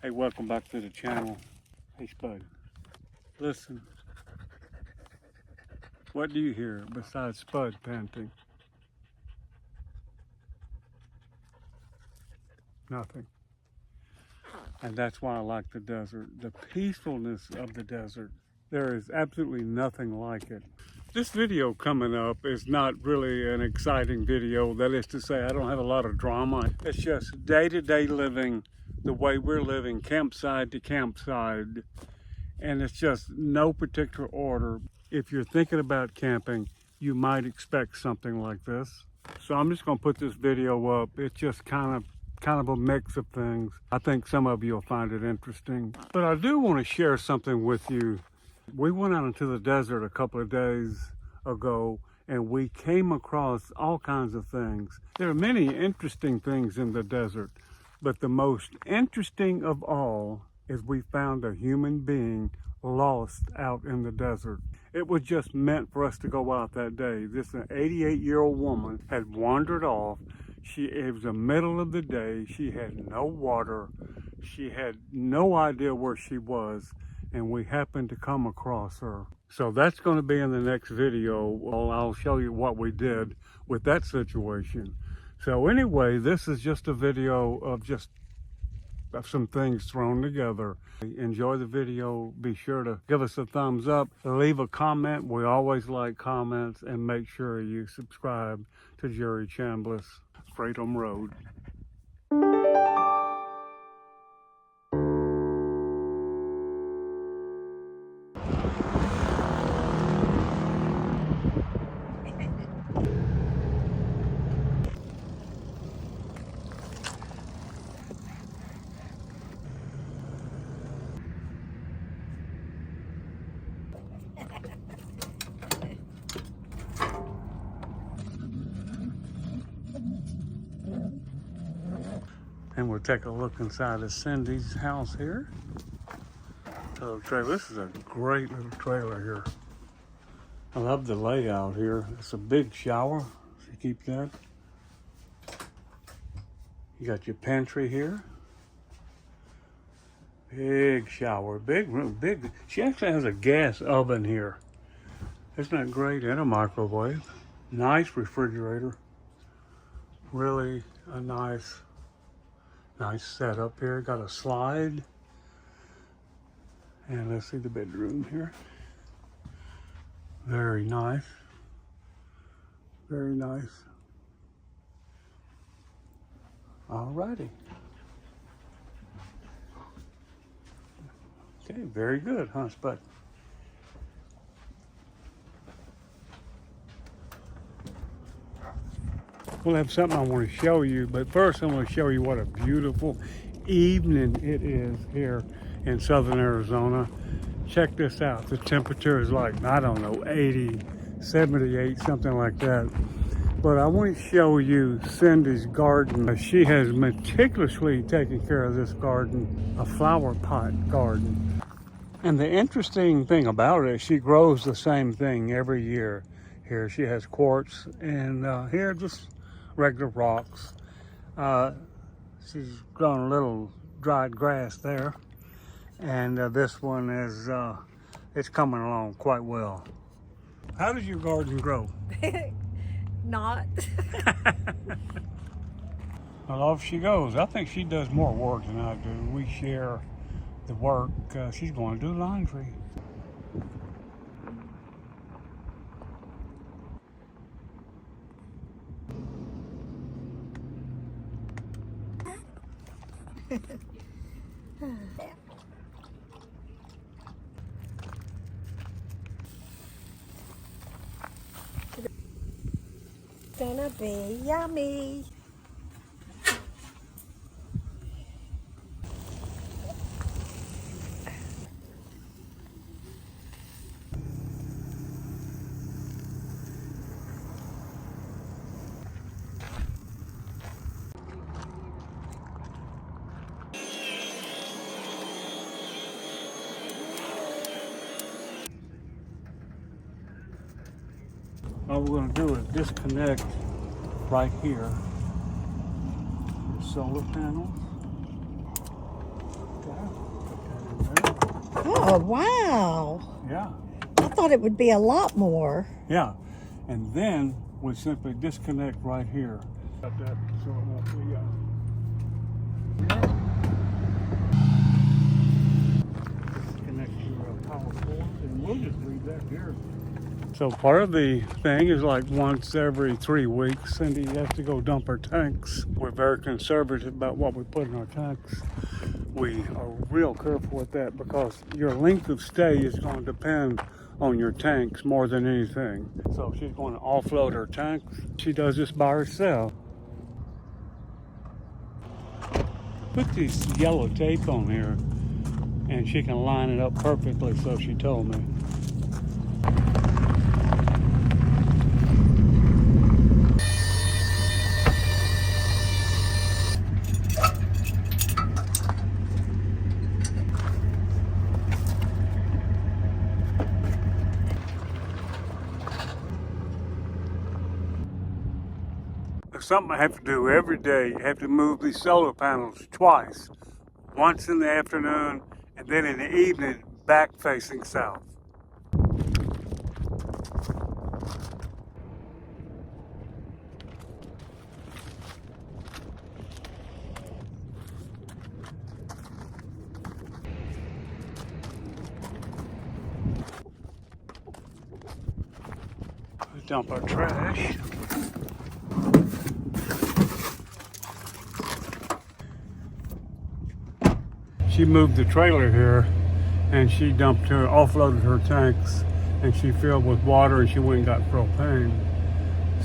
Hey, welcome back to the channel. Hey, Spud. Listen. What do you hear besides Spud panting? Nothing. And that's why I like the desert. The peacefulness of the desert. There is absolutely nothing like it. This video coming up is not really an exciting video. That is to say, I don't have a lot of drama. It's just day-to-day living, the way we're living, campsite to campsite. And it's just no particular order. If you're thinking about camping, you might expect something like this. So I'm just gonna put this video up. It's just kind of a mix of things. I think some of you will find it interesting. But I do want to share something with you. We went out into the desert a couple of days ago and we came across all kinds of things. There are many interesting things in the desert, but the most interesting of all is we found a human being lost out in the desert. It was just meant for us to go out that day. This 88-year-old woman had wandered off. It was the middle of the day. She had no water. She had no idea where she was, and we happened to come across her. So that's going to be in the next video. Well, I'll show you what we did with that situation. So anyway, this is just a video of some things thrown together. Enjoy the video. Be sure to give us a thumbs up, leave a comment. We always like comments, and make sure you subscribe to Jerry Chambliss Freedom Road. And we'll take a look inside of Cindy's house here. So this is a great little trailer here. I love the layout here. It's a big shower, so you keep that. You got your pantry here. Big shower, big room, big. She actually has a gas oven here. Isn't that great? And a microwave. Nice refrigerator. Really a nice setup here. Got a slide. And let's see the bedroom here. Very nice. Very nice. Alrighty. Okay, very good, huh, Spud? We'll have something I want to show you, but first I want to show you what a beautiful evening it is here in southern Arizona. Check this out. The temperature is like, I don't know, 80, 78, something like that. But I want to show you Cindy's garden. She has meticulously taken care of this garden, a flower pot garden. And the interesting thing about it is she grows the same thing every year. Here she has quartz, and here just regular rocks. She's grown a little dried grass there. And this one is, it's coming along quite well. How does your garden grow? Not. Well, off she goes. I think she does more work than I do. We share the work. She's going to do laundry. Gonna be yummy. All we're going to do is disconnect right here the solar panels. Okay. Oh, wow. Yeah, I thought it would be a lot more. yeah. And then we simply disconnect right here. Got that so it won't be, disconnect your power cord, and we'll just leave that here. So part of the thing is like once every 3 weeks, Cindy has to go dump her tanks. We're very conservative about what we put in our tanks. We are real careful with that because your length of stay is going to depend on your tanks more than anything. So she's going to offload her tanks. She does this by herself. Put this yellow tape on here and she can line it up perfectly, so she told me. There's something I have to do every day. You have to move these solar panels twice. Once in the afternoon and then in the evening, back facing south. We dump our trash. She moved the trailer here and she offloaded her tanks and she filled with water and she went and got propane.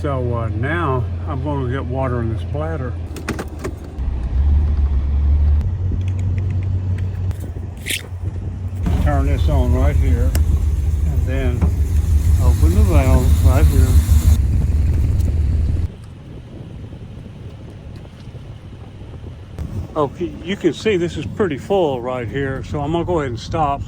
So now I'm going to get water in this bladder. Turn this on right here and then open the valve right here. Okay, you can see this is pretty full right here, so I'm gonna go ahead and stop.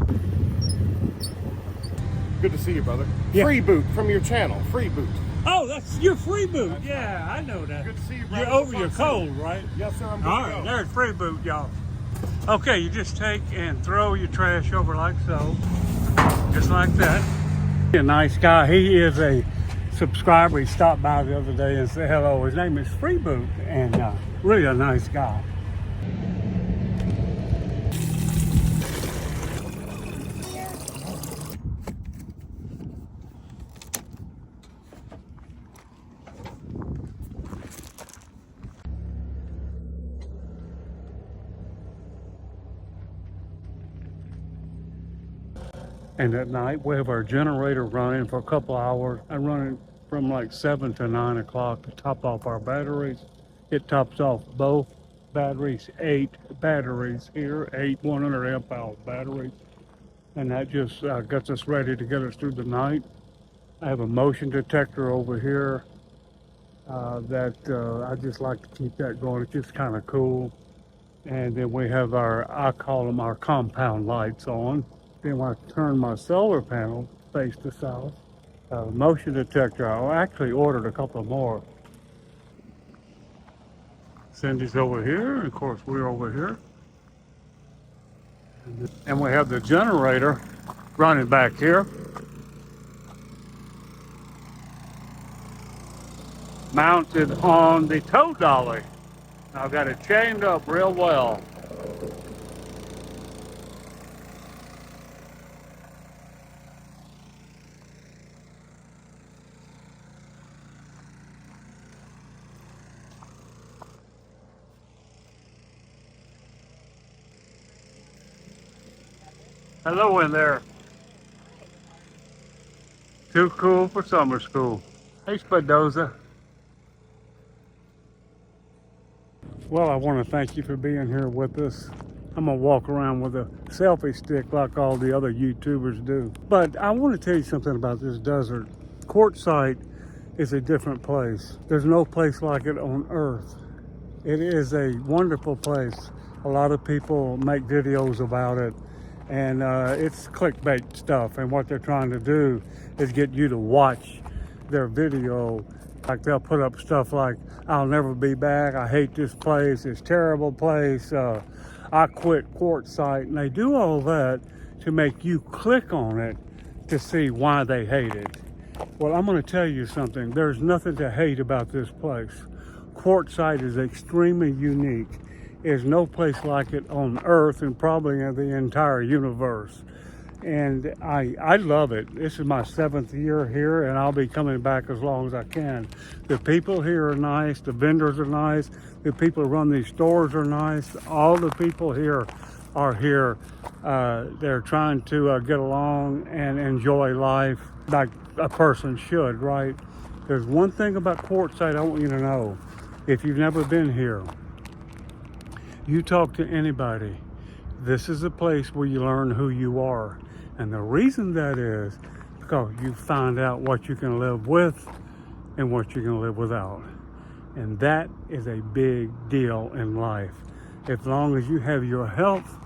Good to see you, brother. Yeah. Free boot from your channel. Free boot. Oh, that's your free boot. That's Yeah, I know that. Good to see you, brother. You're over your cold, right? Yes, sir. I'm good All to right, go. there's free boot, y'all. Okay, you just take and throw your trash over like so, just like that. A nice guy. He is a subscriber. He stopped by the other day and said hello. His name is Free Boot, and really a nice guy. And at night, we have our generator running for a couple hours. I run it from like 7 to 9 o'clock to top off our batteries. It tops off both batteries, 8 batteries here, 8 100 amp hour batteries. And that just gets us ready to get us through the night. I have a motion detector over here that I just like to keep that going. It's just kind of cool. And then we have I call them our compound lights on. Then when I turn my solar panel face to south, motion detector, I actually ordered a couple more. Cindy's over here, and of course we're over here. And we have the generator running back here. Mounted on the tow dolly. I've got it chained up real well. Hello in there. Too cool for summer school. Hey, Spadoza. Well, I want to thank you for being here with us. I'm going to walk around with a selfie stick like all the other YouTubers do. But I want to tell you something about this desert. Quartzsite is a different place. There's no place like it on Earth. It is a wonderful place. A lot of people make videos about it, and it's clickbait stuff. And what they're trying to do is get you to watch their video. Like they'll put up stuff like, I'll never be back, I hate this place, it's a terrible place, I quit Quartzsite, and they do all that to make you click on it to see why they hate it. Well, I'm going to tell you something. There's nothing to hate about this place. Quartzsite is extremely unique. There's no place like it on Earth and probably in the entire universe. And I love it. This is my 7th year here, and I'll be coming back as long as I can. The people here are nice. The vendors are nice. The people who run these stores are nice. All the people here are here. They're trying to get along and enjoy life like a person should, right? There's one thing about Quartzsite I want you to know. If you've never been here, you talk to anybody, this is a place where you learn who you are. And the reason that is because you find out what you can live with and what you can live without. And that is a big deal in life. As long as you have your health,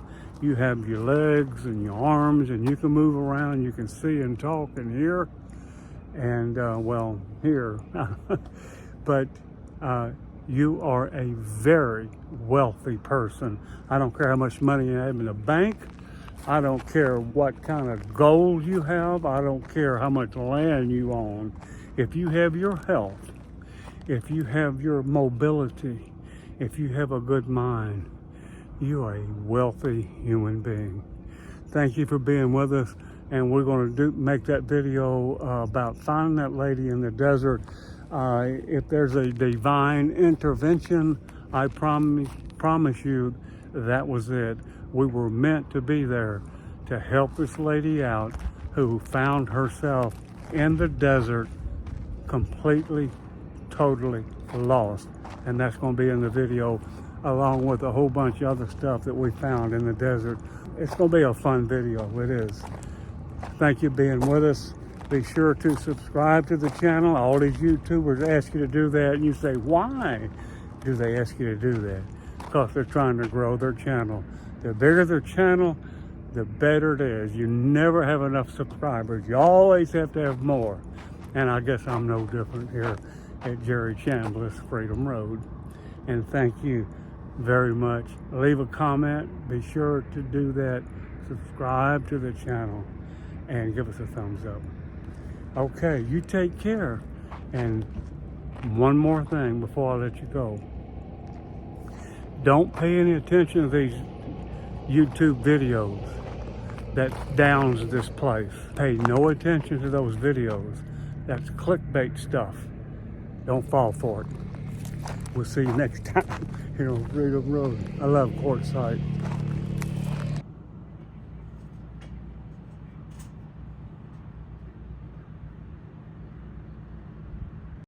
you have your legs and your arms, and you can move around, you can see and talk and hear, and well, hear. But you are a very wealthy person. I don't care how much money you have in the bank. I don't care what kind of gold you have. I don't care how much land you own. If you have your health, if you have your mobility, if you have a good mind, you are a wealthy human being. Thank you for being with us. And we're going to make that video about finding that lady in the desert. If there's a divine intervention, I promise you that was it. We were meant to be there to help this lady out who found herself in the desert completely, totally lost. And that's going to be in the video along with a whole bunch of other stuff that we found in the desert. It's going to be a fun video. It is. Thank you for being with us. Be sure to subscribe to the channel. All these YouTubers ask you to do that, and you say, why do they ask you to do that? Because they're trying to grow their channel. The bigger their channel, the better it is. You never have enough subscribers. You always have to have more. And I guess I'm no different here at Jerry Chambliss Freedom Road. And thank you very much. Leave a comment. Be sure to do that. Subscribe to the channel and give us a thumbs up. Okay, you take care. And one more thing before I let you go. Don't pay any attention to these YouTube videos that downs this place. Pay no attention to those videos. That's clickbait stuff. Don't fall for it. We'll see you next time here on Freedom Road. I love Quartzsite.